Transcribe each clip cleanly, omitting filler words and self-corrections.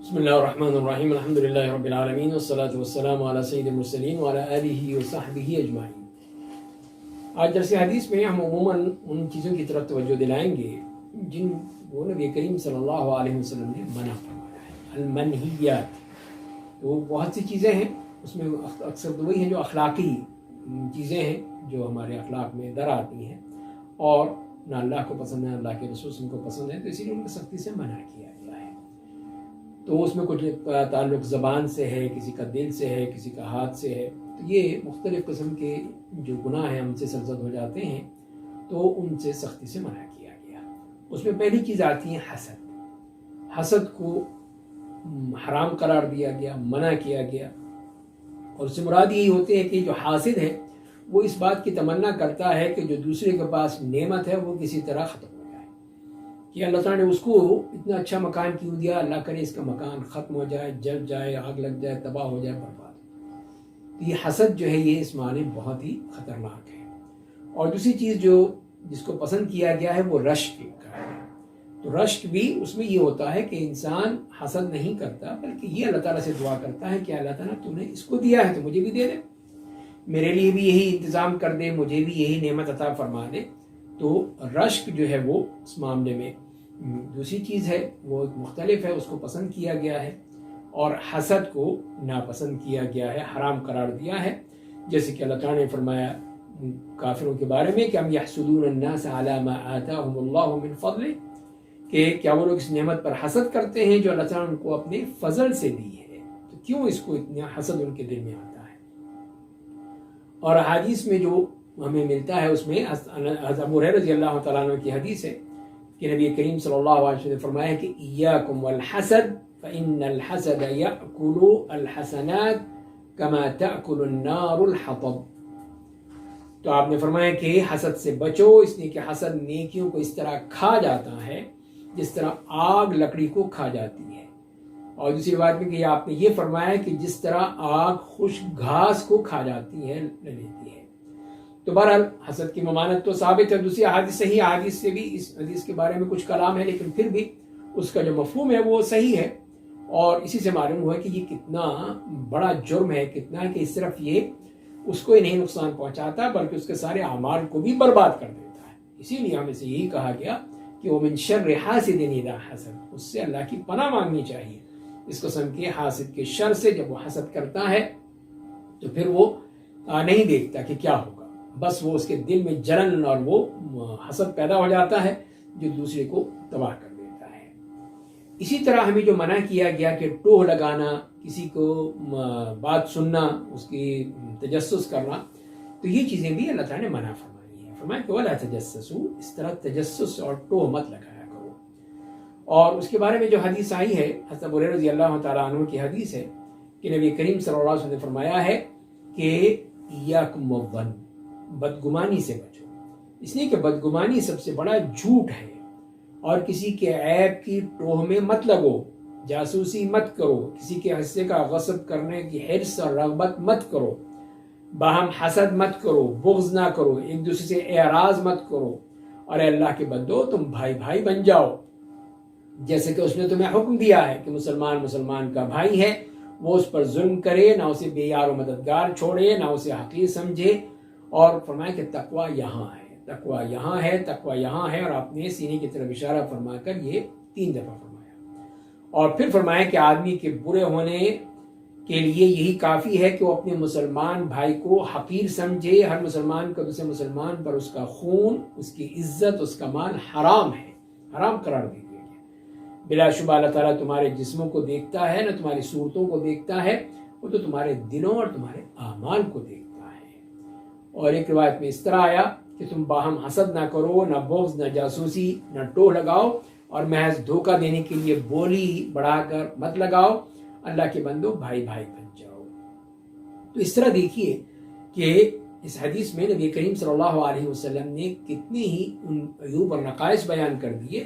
بسم اللہ الرحمن الرحیم الحمد للہ رب العالمین والصلاة والسلام علی سید المرسلین وعلی آلہ وصحبہ اجمعین۔ آج درس حدیث میں ہم عموماً ان چیزوں کی طرف توجہ دلائیں گے جن کو نبی کریم صلی اللہ علیہ وسلم نے منع فرمایا ہے، المنہیات۔ تو بہت سی چیزیں ہیں، اس میں اکثر تو وہی ہیں جو اخلاقی چیزیں ہیں جو ہمارے اخلاق میں در آتی ہیں اور نہ اللہ کو پسند ہے، اللہ کے رسول کو پسند ہے، تو اسی لیے ان کو سختی سے منع کیا گیا ہے۔ تو اس میں کچھ تعلق زبان سے ہے، کسی کا دل سے ہے، کسی کا ہاتھ سے ہے، تو یہ مختلف قسم کے جو گناہ ہیں ہم سے سرزد ہو جاتے ہیں، تو ان سے سختی سے منع کیا گیا۔ اس میں پہلی چیز آتی ہے حسد۔ حسد کو حرام قرار دیا گیا، منع کیا گیا، اور اس سے مراد یہی ہوتے ہیں کہ جو حاسد ہے وہ اس بات کی تمنا کرتا ہے کہ جو دوسرے کے پاس نعمت ہے وہ کسی طرح ختم ہو جائے، کہ اللہ تعالیٰ نے اس کو اتنا اچھا مکان کیوں دیا، اللہ کرے اس کا مکان ختم ہو جائے، جل جائے، آگ لگ جائے، تباہ ہو جائے، برباد ہو۔ تو یہ حسد جو ہے یہ اس معنی بہت ہی خطرناک ہے۔ اور دوسری چیز جس کو پسند کیا گیا ہے وہ رشک کا ہے۔ تو رشک بھی اس میں یہ ہوتا ہے کہ انسان حسد نہیں کرتا بلکہ یہ اللہ تعالیٰ سے دعا کرتا ہے کہ اللہ تعالیٰ تو نے اس کو دیا ہے تو مجھے بھی دے دے، میرے لیے بھی یہی انتظام کر دے، مجھے بھی یہی نعمت عطا فرما دے۔ تو رشک جو ہے وہ اس معاملے میں دوسری چیز ہے، وہ مختلف ہے، اس کو پسند کیا گیا ہے، اور حسد کو ناپسند کیا گیا ہے، حرام قرار دیا ہے۔ جیسے کہ اللہ تعالیٰ نے فرمایا کافروں کے بارے میں کہ ہم یحسدون الناس علی ما آتاہم اللہ من فضلہ، کہ کیا وہ لوگ اس نعمت پر حسد کرتے ہیں جو اللہ تعالیٰ نے ان کو اپنے فضل سے دی ہے، تو کیوں اس کو اتنا حسد ان کے دل میں آتا ہے۔ اور حدیث میں جو ہمیں ملتا ہے اس میں حضرت ابو ہریرہ رضی اللہ تعالیٰ عنہ کی حدیث ہے کہ نبی کریم صلی اللہ علیہ وسلم نے فرمایا کہ ایاکم والحسد فإن الحسد یأکل الحسنات کما تأکل النار الحطب۔ تو آپ نے فرمایا کہ حسد سے بچو، اس لیے کہ حسد نیکیوں کو اس طرح کھا جاتا ہے جس طرح آگ لکڑی کو کھا جاتی ہے۔ اور دوسری بات میں کہ آپ نے یہ فرمایا کہ جس طرح آگ خشک گھاس کو کھا جاتی ہے، لے لیتی ہے۔ تو بہرحال حسد کی ممانعت تو ثابت ہے، دوسری احادیث صحیح احادیث سے بھی اس حدیث کے بارے میں کچھ کلام ہے، لیکن پھر بھی اس کا جو مفہوم ہے وہ صحیح ہے، اور اسی سے معلوم ہوا کہ یہ کتنا بڑا جرم ہے، کتنا کہ صرف یہ اس کو ہی نہیں نقصان پہنچاتا بلکہ اس کے سارے اعمال کو بھی برباد کر دیتا ہے۔ اسی لیے ہمیں سے یہی کہا گیا کہ وہ من شر حاسد اذا حسد، اس سے اللہ کی پناہ مانگنی چاہیے اس قسم کے حاسد کے شر سے۔ جب وہ حسد کرتا ہے تو پھر وہ نہیں دیکھتا کہ کیا ہوگا، بس وہ اس کے دل میں جلن اور وہ حسد پیدا ہو جاتا ہے جو دوسرے کو تباہ کر دیتا ہے۔ اسی طرح ہمیں جو منع کیا گیا کہ ٹوہ لگانا، کسی کو بات سننا، اس کی تجسس کرنا، تو یہ چیزیں بھی اللہ تعالیٰ نے منع فرمائی ہے۔ فرمایا کہ وَلَا تَجَسَّسُوا، اس طرح تجسس اور ٹوہ مت لگایا کرو۔ اور اس کے بارے میں جو حدیث آئی ہے حضرت ابو ہریرہ رضی اللہ تعالیٰ عنہ کی حدیث ہے کہ نبی کریم صلی اللہ علیہ وسلم نے فرمایا ہے کہ ایاکم والظن، بدگمانی سے بچو، اس لیے کہ بدگمانی سب سے بڑا جھوٹ ہے، اور کسی کے عیب کی ٹوہ میں مت لگو، جاسوسی مت کرو، کسی کے حصے کا غصب کرنے کی حرص اور رغبت مت کرو، باہم حسد مت کرو، بغض نہ کرو، ایک دوسرے سے اعراض مت کرو، اور اے اللہ کے بندو تم بھائی بھائی بن جاؤ، جیسے کہ اس نے تمہیں حکم دیا ہے کہ مسلمان کا بھائی ہے، وہ اس پر ظلم کرے، نہ اسے بے یار و مددگار چھوڑے، نہ اسے حقیر سمجھے۔ اور فرمایا کہ تقویٰ یہاں ہے، تقویٰ یہاں ہے، تقویٰ یہاں ہے، اور آپ نے سینے کی طرف اشارہ فرما کر یہ 3 دفعہ فرمایا۔ اور پھر فرمایا کہ آدمی کے برے ہونے کے لیے یہی کافی ہے کہ وہ اپنے مسلمان بھائی کو حقیر سمجھے۔ ہر مسلمان کا دوسرے مسلمان پر اس کا خون، اس کی عزت، اس کا مال حرام ہے، حرام قرار دے دیا گیا۔ بلا شبہ اللہ تعالیٰ تمہارے جسموں کو دیکھتا ہے، نہ تمہاری صورتوں کو دیکھتا ہے، وہ تو تمہارے دلوں اور تمہارے اعمال کو دیکھتا ہے۔ اور ایک روایت میں اس طرح آیا کہ تم باہم حسد نہ کرو، نہ بغض، نہ جاسوسی، نہ ٹوہ لگاؤ، اور محض دھوکہ دینے کے لیے بولی بڑھا کر مت لگاؤ، اللہ کے بندو بھائی بھائی بن جاؤ۔ تو اس طرح دیکھیے کہ اس حدیث میں نبی کریم صلی اللہ علیہ وسلم نے کتنے ہی ان عیوب اور نقائص بیان کر دیے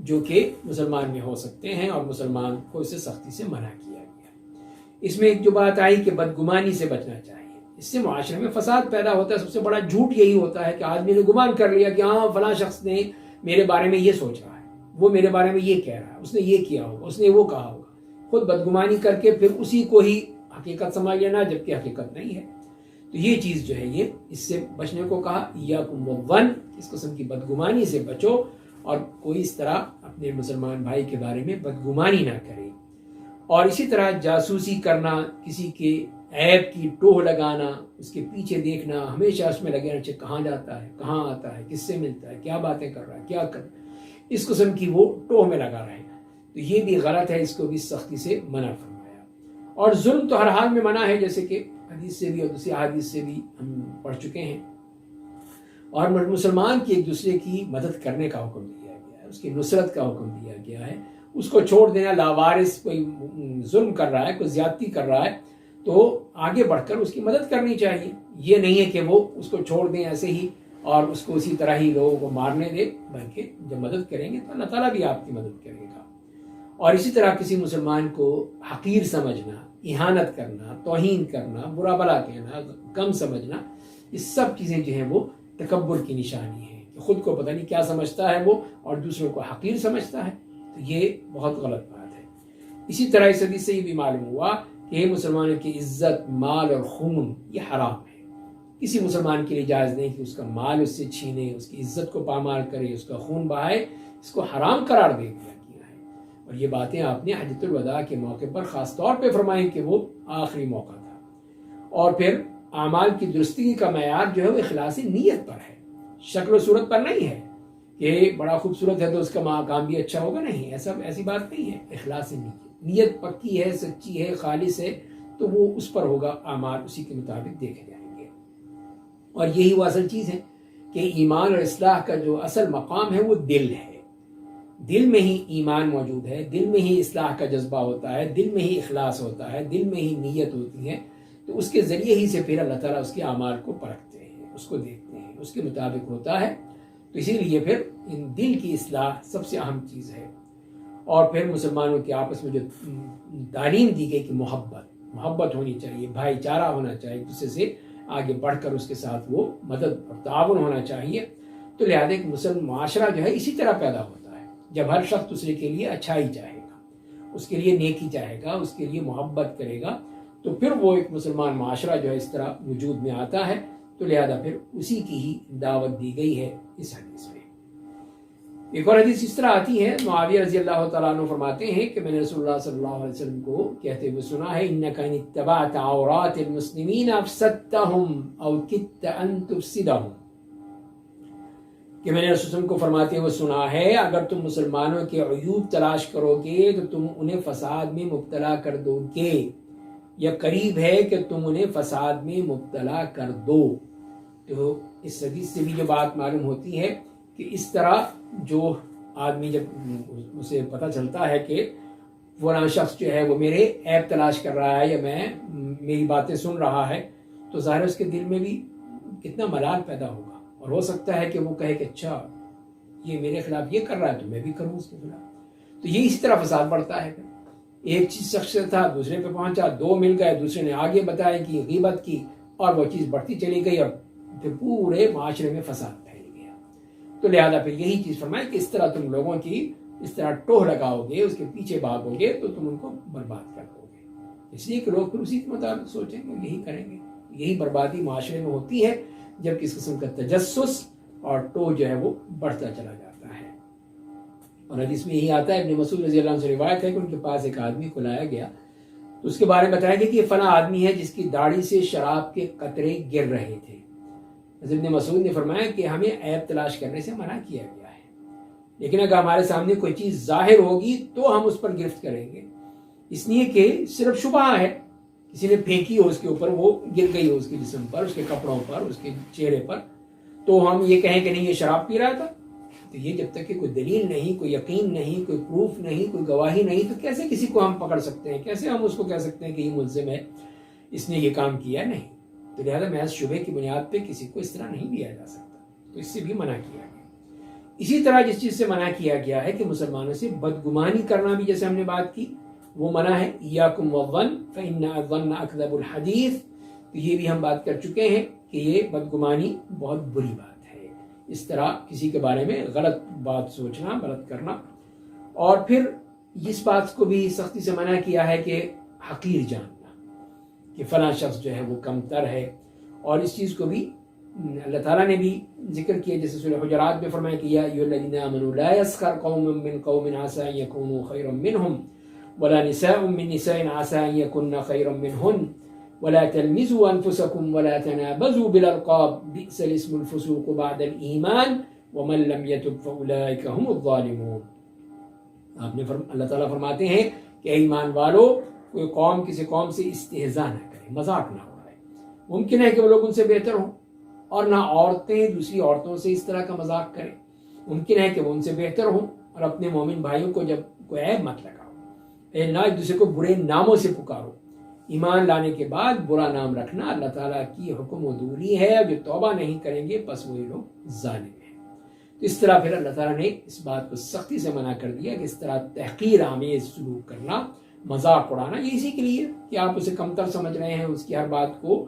جو کہ مسلمان میں ہو سکتے ہیں، اور مسلمان کو اسے سختی سے منع کیا گیا۔ اس میں ایک جو بات آئی کہ بدگمانی سے بچنا چاہیے، اس سے معاشرے میں فساد پیدا ہوتا ہے۔ سب سے بڑا جھوٹ یہی ہوتا ہے کہ آدمی نے گمان کر لیا کہ ہاں فلاں شخص نے میرے بارے میں یہ سوچ رہا ہے، وہ میرے بارے میں یہ کہہ رہا ہے، اس نے یہ کیا ہوگا، اس نے وہ کہا ہوگا، خود بدگمانی کر کے پھر اسی کو ہی حقیقت سمجھ لینا جبکہ حقیقت نہیں ہے. تو یہ چیز جو ہے یہ اس سے بچنے کو کہا. ایاکم والظن، اس قسم کی بدگمانی سے بچو اور کوئی اس طرح اپنے مسلمان بھائی کے بارے میں بدگمانی نہ کرے. اور اسی طرح جاسوسی کرنا، کسی کے عیب کی ٹوہ لگانا، اس کے پیچھے دیکھنا، ہمیشہ اس میں لگے رہنا کہاں جاتا ہے، کہاں آتا ہے، کس سے ملتا ہے، کیا باتیں کر رہا ہے، کیا کر رہا ہے، اس قسم کی وہ ٹوہ میں لگا رہے گا. تو یہ بھی غلط ہے، اس کو بھی سختی سے منع فرمایا. اور ظلم تو ہر حال میں منع ہے، جیسے کہ حدیث سے بھی اور دوسری حدیث سے بھی ہم پڑھ چکے ہیں. اور مسلمان کی ایک دوسرے کی مدد کرنے کا حکم دیا گیا ہے، اس کی نصرت کا حکم دیا گیا ہے. اس کو چھوڑ دینا، لاوارث کوئی ظلم کر رہا ہے، کوئی زیادتی کر رہا ہے تو آگے بڑھ کر اس کی مدد کرنی چاہیے. یہ نہیں ہے کہ وہ اس کو چھوڑ دیں ایسے ہی اور اس کو اسی طرح ہی لوگوں کو مارنے دے، بلکہ جب مدد کریں گے تو اللہ تعالیٰ بھی آپ کی مدد کرے گا. اور اسی طرح کسی مسلمان کو حقیر سمجھنا، اہانت کرنا، توہین کرنا، برا بھلا کہنا، کم سمجھنا، یہ سب چیزیں جو ہیں وہ تکبر کی نشانی ہے. خود کو پتہ نہیں کیا سمجھتا ہے وہ اور دوسروں کو حقیر سمجھتا ہے. تو یہ بہت غلط بات ہے. اسی طرح اس حدیث سے یہ بھی معلوم ہوا کہ مسلمانوں کی عزت، مال اور خون یہ حرام ہے. کسی مسلمان کے لیے جائز نہیں کہ اس کا مال اس سے چھینے، اس کی عزت کو پامال کرے، اس کا خون بہائے. اس کو حرام قرار دے دیا گیا ہے. اور یہ باتیں آپ نے حجۃ الوداع کے موقع پر خاص طور پہ فرمائیں کہ وہ آخری موقع تھا. اور پھر اعمال کی درستگی کا معیار جو ہے وہ اخلاص نیت پر ہے، شکل و صورت پر نہیں ہے کہ بڑا خوبصورت ہے تو اس کا کام بھی اچھا ہوگا. نہیں، ایسی بات نہیں ہے. اخلاص نیت پکی ہے، سچی ہے، خالص ہے تو وہ اس پر ہوگا. اعمال اسی کے مطابق دیکھے جائیں گے. اور یہی وہ اصل چیز ہے کہ ایمان اور اصلاح کا جو اصل مقام ہے وہ دل ہے. دل میں ہی ایمان موجود ہے، دل میں ہی اصلاح کا جذبہ ہوتا ہے، دل میں ہی اخلاص ہوتا ہے، دل میں ہی نیت ہوتی ہے. تو اس کے ذریعے ہی سے پھر اللہ تعالیٰ اس کے اعمال کو پرکھتے ہیں، اس کو دیکھتے ہیں، اس کے مطابق ہوتا ہے. تو اسی لیے پھر ان دل کی اصلاح سب سے اہم چیز ہے. اور پھر مسلمانوں کے آپس میں جو تعلیم دی گئی کہ محبت ہونی چاہیے، بھائی چارہ ہونا چاہیے، ایک دوسرے سے آگے بڑھ کر اس کے ساتھ وہ مدد اور تعاون ہونا چاہیے. تو لہٰذا ایک مسلم معاشرہ جو ہے اسی طرح پیدا ہوتا ہے جب ہر شخص دوسرے کے لیے اچھائی چاہے گا، اس کے لیے نیکی چاہے گا، اس کے لیے محبت کرے گا، تو پھر وہ ایک مسلمان معاشرہ جو ہے اس طرح وجود میں آتا ہے. تو لہذا پھر اسی کی ہی دعوت دی گئی ہے اس حدیث میں. ایک اور حدیث اس طرح آتی ہے، معاویہ رضی اللہ تعالیٰ عنہ فرماتے ہیں کہ میں نے رسول اللہ صلی اللہ علیہ وسلم کو کہتے ہوئے سنا ہے، اِنَّكَ إِنِ اتَّبَعْتَ عَوْرَاتِ الْمُسْلِمِينَ أَفْسَدْتَهُمْ أَوْ كِدْتَ أَن تُفْسِدَهُمْ. کہ میں نے رسول اللہ کو فرماتے ہوئے سنا ہے، اگر تم مسلمانوں کے عیوب تلاش کرو گے تو تم انہیں فساد میں مبتلا کر دو گے، یا قریب ہے کہ تم انہیں فساد میں مبتلا کر دو. تو اس حدیث سے بھی جو بات معلوم ہوتی ہے کہ اس طرح جو آدمی جب اسے پتہ چلتا ہے کہ فلاں شخص جو ہے وہ میرے عیب تلاش کر رہا ہے یا میری باتیں سن رہا ہے، تو ظاہر اس کے دل میں بھی کتنا ملال پیدا ہوگا. اور ہو سکتا ہے کہ وہ کہے کہ اچھا یہ میرے خلاف یہ کر رہا ہے تو میں بھی کروں اس کے خلاف. تو یہ اسی طرح فساد بڑھتا ہے. ایک چیز شخص تھا، دوسرے پہ پہنچا، دو مل گئے، دوسرے نے آگے بتایا کہ غیبت کی، اور وہ چیز بڑھتی چلی گئی اور پھر پورے معاشرے میں فساد پھیل گیا. تو لہذا پھر یہی چیز فرمائے کہ اس طرح تم لوگوں کی اس طرح ٹوہ لگاؤ گے، اس کے پیچھے بھاگو گے تو تم ان کو برباد کر دو گے. اس لیے کہ لوگ پھر اسی کے مطابق سوچیں گے، یہی کریں گے. یہی بربادی معاشرے میں ہوتی ہے جب کس قسم کا تجسس اور ٹوہ جو ہے وہ بڑھتا چلا جاتا ہے. اور حدیث میں یہی آتا ہے، ابن مسعود رضی اللہ عنہ سے روایت ہے کہ ان کے پاس ایک آدمی کو لایا گیا تو اس کے بارے میں بتایا گیا کہ یہ فلاں آدمی ہے جس کی داڑھی سے شراب کے قطرے گر رہے تھے. ابن مسعود نے فرمایا کہ ہمیں عیب تلاش کرنے سے منع کیا گیا ہے، لیکن اگر ہمارے سامنے کوئی چیز ظاہر ہوگی تو ہم اس پر گرفت کریں گے. اس لیے کہ صرف شبہ ہے، کسی نے پھینکی ہو اس کے اوپر، وہ گر گئی ہو اس کے جسم پر، اس کے کپڑوں پر، اس کے چہرے پر، تو ہم یہ کہیں کہ نہیں یہ شراب پی رہا تھا. تو یہ جب تک کہ کوئی دلیل نہیں، کوئی یقین نہیں، کوئی پروف نہیں، کوئی گواہی نہیں، تو کیسے کسی کو ہم پکڑ سکتے ہیں؟ کیسے ہم اس کو کہہ سکتے ہیں کہ یہ ملزم ہے، اس نے یہ کام کیا؟ نہیں. تو لہذا محض شبے کی بنیاد پہ کسی کو اس طرح نہیں لیا جا سکتا. تو اس سے بھی منع کیا گیا. اسی طرح جس چیز سے منع کیا گیا ہے کہ مسلمانوں سے بدگمانی کرنا بھی، جیسے ہم نے بات کی، وہ منع ہے. ایاکم والظن فإن الظن اکذب الحدیث. تو یہ بھی ہم بات کر چکے ہیں کہ یہ بدگمانی بہت بری بات ہے. اس طرح کسی کے بارے میں غلط بات سوچنا، غلط کرنا. اور پھر اس بات کو بھی سختی سے منع کیا ہے کہ حقیر جاننا کہ فلاں شخص جو ہے وہ کم تر ہے، اور اس چیز کو بھی اللہ تعالیٰ نے بھی ذکر کیا، جیسے سورہ حجرات میں فرمایا کہ یا ایھا الذین آمنوا لا یسخر قوم من قوم عسى ان یکونوا خیرا منهم ولا نساء من نساء عسى ان یکن خیرا منهن ولا تلمزوا انفسکم ولا تنابزوا بالالقاب بئس الاسم الفسوق بعد الایمان ومن لم یتب فاولئک هم الظالمون۔ آپ نے اللہ تعالیٰ فرماتے ہیں کہ اے ایمان والو، کوئی قوم کسی قوم سے استہزاء نہ کرے، مذاق نہ اڑائے۔ ممکن ہے کہ وہ لوگ ان سے بہتر ہوں، اور نہ عورتیں دوسری عورتوں سے اس طرح کا مذاق کریں۔ ممکن ہے کہ وہ ان سے بہتر ہوں، اور اپنے مومن بھائیوں کو جب کوئی عیب مت لگاؤ، نہ ایک دوسرے کو برے ناموں سے پکارو۔ ایمان لانے کے بعد برا نام رکھنا اللہ تعالیٰ کی حکم و دوری ہے، اور جو توبہ نہیں کریں گے پس وہی لوگ ظالم ہیں۔ تو اس طرح پھر اللہ تعالیٰ نے اس بات کو سختی سے منع کر دیا کہ اس طرح تحقیر آمیز سلوک کرنا، مذاق اڑانا، یہ اسی کے لیے کہ آپ اسے کمتر سمجھ رہے ہیں، اس کی ہر بات کو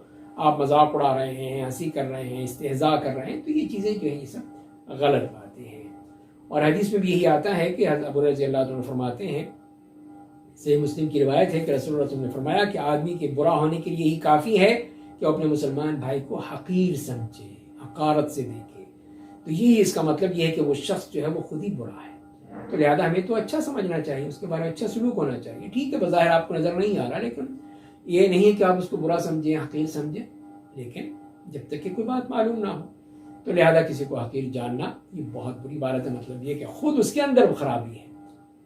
آپ مذاق اڑا رہے ہیں، ہنسی کر رہے ہیں، استہزاء کر رہے ہیں، تو یہ چیزیں جو ہیں یہ سب غلط باتیں ہیں۔ اور حدیث میں بھی یہی آتا ہے کہ حضرت ابو رضی اللہ عنہ فرماتے ہیں، صحیح مسلم کی روایت ہے کہ رسول اللہ صلی اللہ علیہ وسلم نے فرمایا کہ آدمی کے برا ہونے کے لیے یہی کافی ہے کہ وہ اپنے مسلمان بھائی کو حقیر سمجھے، حقارت سے دیکھے۔ تو یہی اس کا مطلب یہ ہے کہ وہ شخص جو ہے وہ خود ہی برا ہے، تو لہذا ہمیں تو اچھا سمجھنا چاہیے، اس کے بارے میں اچھا سلوک ہونا چاہیے۔ ٹھیک ہے بظاہر آپ کو نظر نہیں آ رہا، لیکن یہ نہیں ہے کہ آپ اس کو برا سمجھیں، حقیر سمجھیں، لیکن جب تک کہ کوئی بات معلوم نہ ہو۔ تو لہذا کسی کو حقیر جاننا یہ بہت بری بات ہے۔ مطلب یہ کہ خود اس کے اندر خرابی ہے،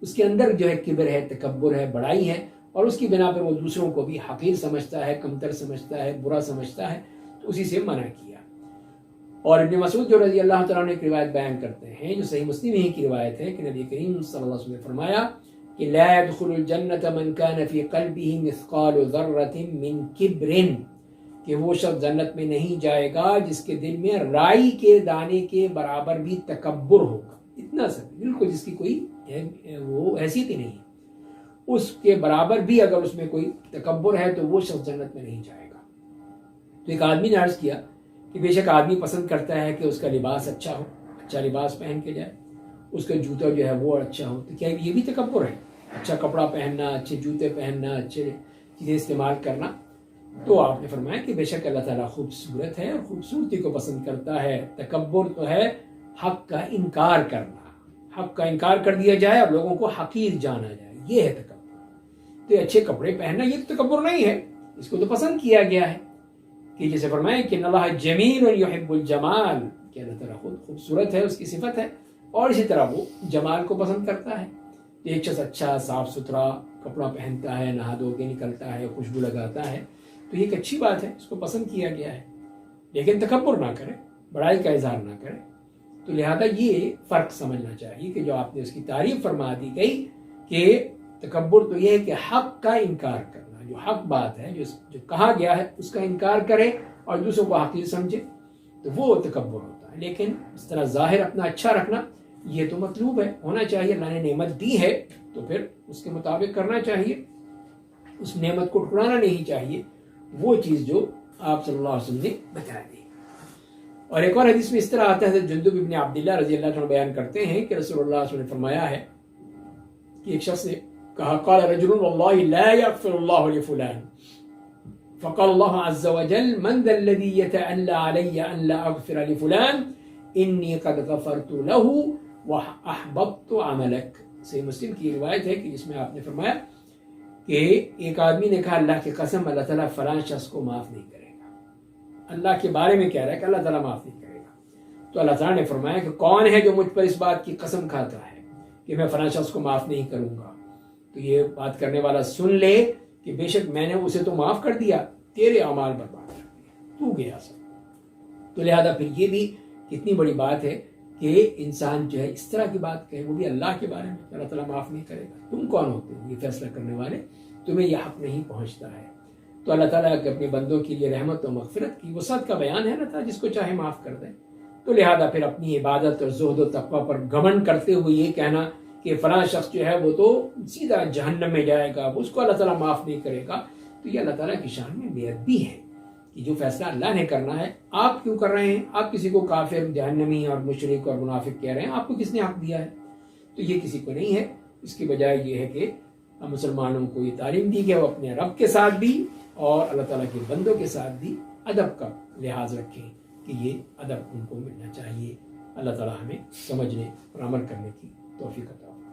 اس کے اندر جو ہے کبر ہے، تکبر ہے، بڑائی ہے، اور اس کی بنا پر وہ دوسروں کو بھی حقیر سمجھتا ہے، کمتر سمجھتا ہے، برا سمجھتا ہے، تو اسی سے منع کیا۔ اور ابن مسعود جو رضی اللہ تعالیٰ نے ایک روایت بیان کرتے ہیں، جو صحیح مسلم ہی کی روایت ہے، کہ نبی کریم صلی اللہ علیہ وسلم نے فرمایا کہ لا يدخل الجنة من كان في قلبه مثقال ذرة من کبر، کہ وہ شخص جنت میں نہیں جائے گا جس کے دل میں رائی کے دانے کے برابر بھی تکبر ہوگا، اتنا سا بالکل جس کی کوئی وہ حیثیت ہی نہیں، اس کے برابر بھی اگر اس میں کوئی تکبر ہے تو وہ شخص جنت میں نہیں جائے گا۔ تو ایک آدمی نے عرض کیا کہ بے شک آدمی پسند کرتا ہے کہ اس کا لباس اچھا ہو، اچھا لباس پہن کے جائے، اس کا جوتا جو ہے وہ اچھا ہو، تو کیا یہ بھی تکبر ہے؟ اچھا کپڑا پہننا، اچھے جوتے پہننا، اچھے چیزیں استعمال کرنا۔ تو آپ نے فرمایا کہ بے شک اللہ تعالیٰ خوبصورت ہے اور خوبصورتی کو پسند کرتا ہے۔ تکبر تو ہے حق کا انکار کرنا، حق کا انکار کر دیا جائے اور لوگوں کو حقیر جانا جائے، یہ ہے تکبر۔ تو اچھے کپڑے پہننا یہ تو تکبر نہیں ہے، اس کو تو پسند کیا گیا ہے، کہ جیسے فرمائے کہ اللہ جمیل یحب الجمال، کہ اللہ تعالیٰ خود خوبصورت ہے، اس کی صفت ہے، اور اسی طرح وہ جمال کو پسند کرتا ہے۔ ایک شخص اچھا صاف ستھرا کپڑا پہنتا ہے، نہا دھو کے نکلتا ہے، خوشبو لگاتا ہے، تو یہ ایک اچھی بات ہے، اس کو پسند کیا گیا ہے، لیکن تکبر نہ کرے، بڑائی کا اظہار نہ کرے۔ تو لہذا یہ فرق سمجھنا چاہیے کہ جو آپ نے اس کی تعریف فرما دی گئی کہ تکبر تو یہ ہے کہ حق کا انکار کرنا، جو حق بات ہے، جو کہا گیا ہے اس کا انکار کرے اور دوسروں کو حقیر سمجھے، تو وہ تکبر ہوتا ہے۔ لیکن اس طرح ظاہر اپنا اچھا رکھنا یہ تو مطلوب ہے، ہونا چاہیے۔ اللہ نے نعمت دی ہے تو پھر اس کے مطابق کرنا چاہیے، اس نعمت کو ٹھکرانا نہیں چاہیے، وہ چیز جو آپ صلی اللہ علیہ وسلم نے بتا دی۔ اور ایک اور حدیث میں اس طرح آتا ہے، جندب ابن عبداللہ رضی اللہ عنہ بیان کرتے ہیں کہ رسول اللہ صلی اللہ علیہ وسلم نے فرمایا ہے کہ ایک شخص نے کہا قال رجل والله لا يغفر الله لفلان فقال الله عز وجل من ذا الذي يتألى علي أن لا أغفر لفلان إني قد غفرت له وأحبطت عملك۔ صحیح مسلم کی روایت ہے کہ جس میں آپ نے فرمایا کہ ایک آدمی نے کہا اللہ کی قسم اللہ تعالیٰ فلاں شخص کو معاف نہیں کرے گا، اللہ کے بارے میں کہہ رہا ہے کہ اللہ تعالیٰ معاف نہیں کرے گا۔ تو اللہ تعالیٰ نے فرمایا کہ کون ہے جو مجھ پر اس بات کی قسم کھاتا ہے کہ میں فلاں شخص کو معاف نہیں کروں گا؟ تو یہ بات کرنے والا سن لے کہ بے شک میں نے اسے تو معاف کر دیا، تیرے اعمال برباد کر دیے، تو گیا سب۔ تو لہذا پھر یہ بھی کتنی بڑی بات ہے کہ انسان جو ہے اس طرح کی بات کہے، وہ بھی اللہ کے بارے میں، اللہ تعالیٰ معاف نہیں کرے گا۔ تم کون ہوتے ہو یہ فیصلہ کرنے والے؟ تمہیں یہ حق نہیں پہنچتا ہے۔ تو اللہ تعالیٰ کے اپنے بندوں کے لیے رحمت و مغفرت کی وسعت کا بیان ہے، نا، جس کو چاہے معاف کر دے۔ تو لہذا پھر اپنی عبادت اور زہد و تقویٰ پر گھمنڈ کرتے ہوئے یہ کہنا کہ فلاں شخص جو ہے وہ تو سیدھا جہنم میں جائے گا، اس کو اللہ تعالیٰ معاف نہیں کرے گا، تو یہ اللہ تعالیٰ کی شان میں بے ادبی ہے کہ جو فیصلہ اللہ نے کرنا ہے آپ کیوں کر رہے ہیں؟ آپ کسی کو کافر، جہنمی اور مشرک اور منافق کہہ رہے ہیں، آپ کو کس نے حق دیا ہے؟ تو یہ کسی کو نہیں ہے۔ اس کی بجائے یہ ہے کہ مسلمانوں کو یہ تعلیم دی کہ وہ اپنے رب کے ساتھ بھی اور اللہ تعالیٰ کے بندوں کے ساتھ بھی ادب کا لحاظ رکھیں کہ یہ ادب ان کو ملنا چاہیے۔ اللہ تعالیٰ ہمیں سمجھنے اور عمل کرنے کی توفیق عطا فرمائے۔